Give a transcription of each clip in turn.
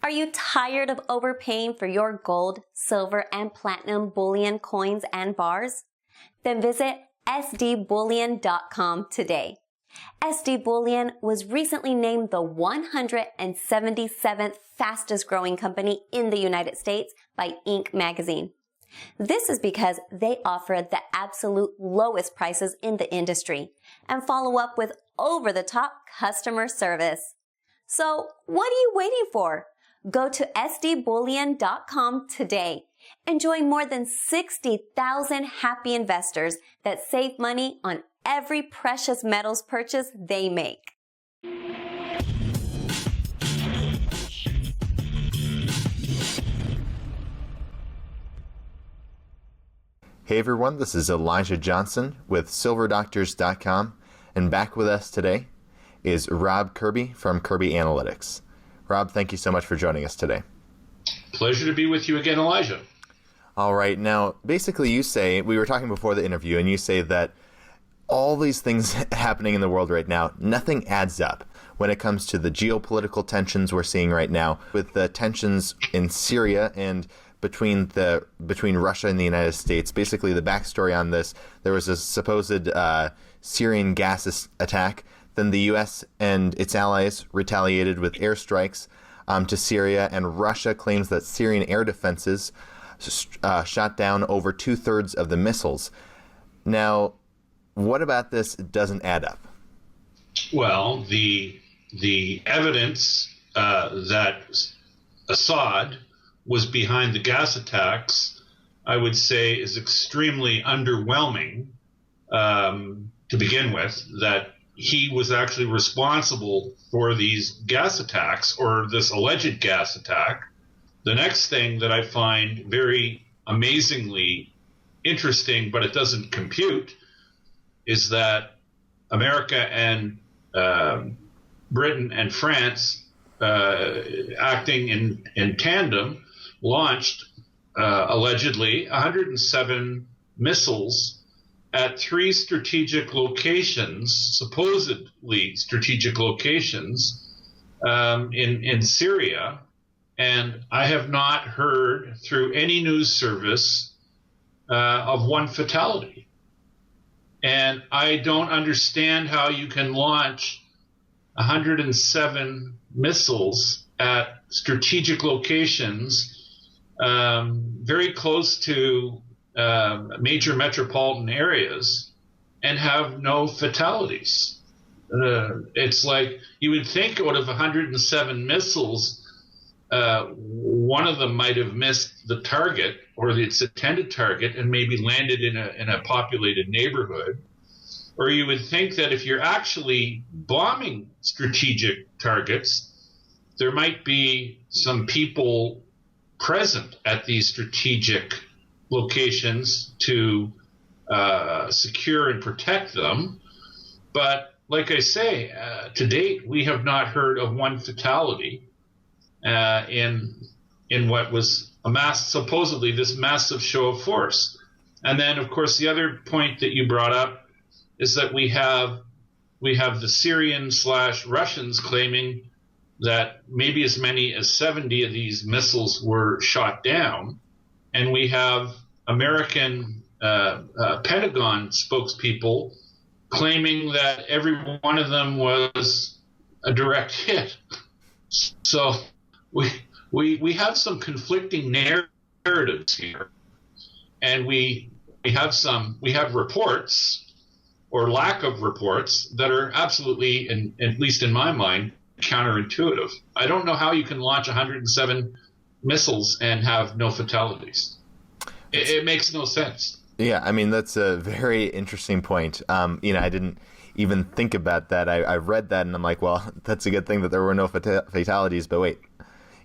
Are you tired of overpaying for your gold, silver, and platinum bullion coins and bars? Then visit sdbullion.com today. SD Bullion was recently named the 177th fastest growing company in the United States by Inc. magazine. This is because they offer the absolute lowest prices in the industry and follow up with over-the-top customer service. So what are you waiting for? Go to sdbullion.com today and join more than 60,000 happy investors that save money on every precious metals purchase they make. Hey everyone, this is Elijah Johnson with SilverDoctors.com, and back with us today is Rob Kirby from Kirby Analytics. Rob, thank you so much for joining us today. Pleasure to be with you again, Elijah. All right, now basically you say, we were talking before the interview, and you say that all these things happening in the world right now, nothing adds up when it comes to the geopolitical tensions we're seeing right now, with the tensions in Syria and between Russia and the United States. Basically, the backstory on this, there was a supposed Syrian gas attack. Then the U.S. and its allies retaliated with airstrikes to Syria, and Russia claims that Syrian air defenses shot down over 2/3 of the missiles. Now, what about this doesn't add up? Well, the evidence that Assad was behind the gas attacks, I would say, is extremely underwhelming to begin with, that he was actually responsible for these gas attacks, or this alleged gas attack. The next thing that I find very amazingly interesting, but it doesn't compute, is that America and Britain and France, acting in tandem, launched allegedly 107 missiles at 3 strategic locations, supposedly strategic locations, in Syria. And I have not heard through any news service of one fatality. And I don't understand how you can launch 107 missiles at strategic locations very close to major metropolitan areas and have no fatalities. It's like you would think out of 107 missiles, one of them might have missed the target or its intended target and maybe landed in a populated neighborhood. Or you would think that if you're actually bombing strategic targets, there might be some people present at these strategic locations to secure and protect them. But like I say, to date, we have not heard of one fatality in what was supposedly this massive show of force. And then, of course, the other point that you brought up is that we have the Syrian/Russians claiming that maybe as many as 70 of these missiles were shot down, and we have American Pentagon spokespeople claiming that every one of them was a direct hit. So we have some conflicting narratives here, and we have reports or lack of reports that are absolutely, at least in my mind, counterintuitive. I don't know how you can launch 107 missiles and have no fatalities. It makes no sense. Yeah, I mean, that's a very interesting point. I didn't even think about that. I read that and I'm like, well, that's a good thing that there were no fatalities. But wait,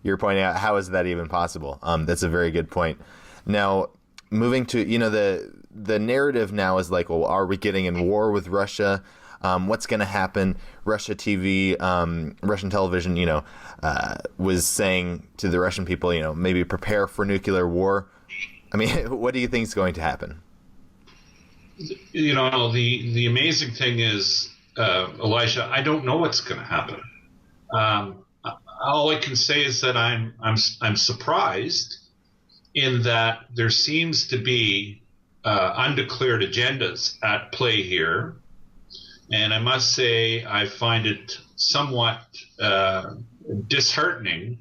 you're pointing out, how is that even possible? That's a very good point. Now, moving to, the narrative now is like, well, are we getting in war with Russia? What's going to happen? Russia TV, Russian television, was saying to the Russian people, maybe prepare for nuclear war. I mean, what do you think is going to happen? The amazing thing is, Elijah, I don't know what's going to happen. all I can say is that I'm surprised in that there seems to be undeclared agendas at play here, and I must say I find it somewhat disheartening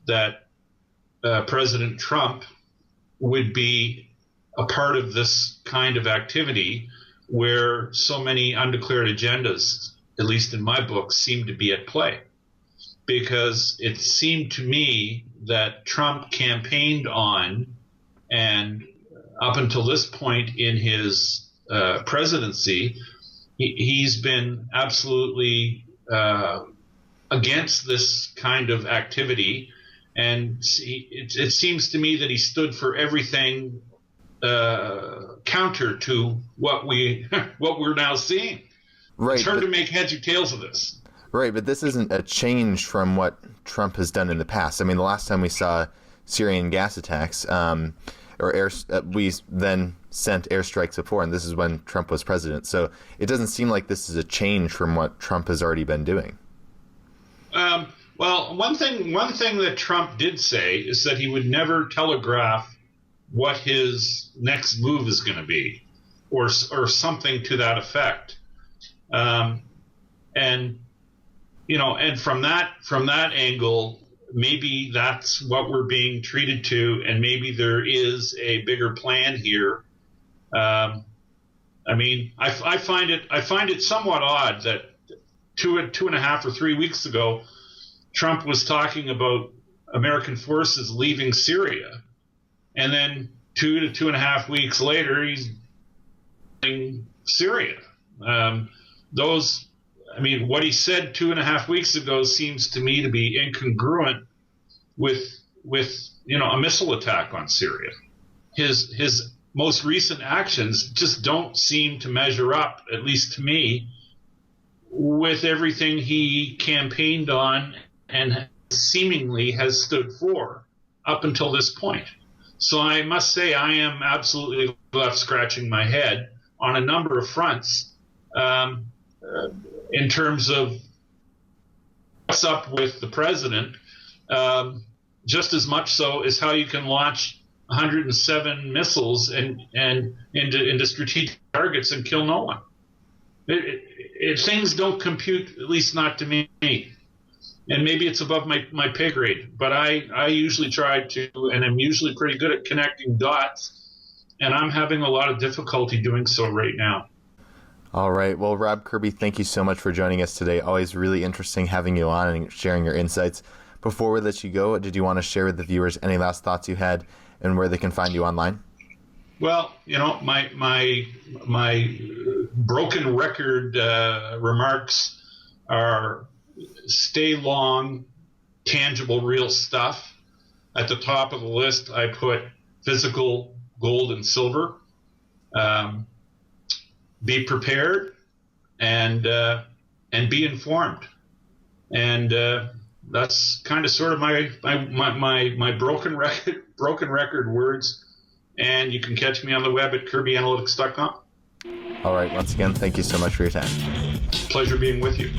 that President Trump would be a part of this kind of activity where so many undeclared agendas, at least in my book, seem to be at play. Because it seemed to me that Trump campaigned on, and up until this point in his presidency, he's been absolutely against this kind of activity. And it seems to me that he stood for everything counter to what we're now seeing. Right, it's hard to make heads or tails of this. Right, but this isn't a change from what Trump has done in the past. I mean, the last time we saw Syrian gas attacks, we then sent airstrikes before, and this is when Trump was president. So it doesn't seem like this is a change from what Trump has already been doing. Well, one thing that Trump did say is that he would never telegraph what his next move is going to be, or something to that effect. And from that angle, maybe that's what we're being treated to, and maybe there is a bigger plan here. I find it somewhat odd that two and a half or 3 weeks ago, Trump was talking about American forces leaving Syria, and then 2 to 2.5 weeks later, he's in Syria. What he said 2.5 weeks ago seems to me to be incongruent with a missile attack on Syria. His most recent actions just don't seem to measure up, at least to me, with everything he campaigned on and seemingly has stood for up until this point. So I must say I am absolutely left scratching my head on a number of fronts in terms of what's up with the president, just as much so as how you can launch 107 missiles and into strategic targets and kill no one. Things don't compute, at least not to me. And maybe it's above my pay grade, but I usually try to, and I'm usually pretty good at connecting dots, and I'm having a lot of difficulty doing so right now. All right. Well, Rob Kirby, thank you so much for joining us today. Always really interesting having you on and sharing your insights. Before we let you go, did you want to share with the viewers any last thoughts you had and where they can find you online? Well, my broken record remarks are stay long, tangible, real stuff. At the top of the list, I put physical gold and silver. Be prepared and be informed. And that's kind of sort of my broken record words. And you can catch me on the web at kirbyanalytics.com. All right. Once again, thank you so much for your time. Pleasure being with you.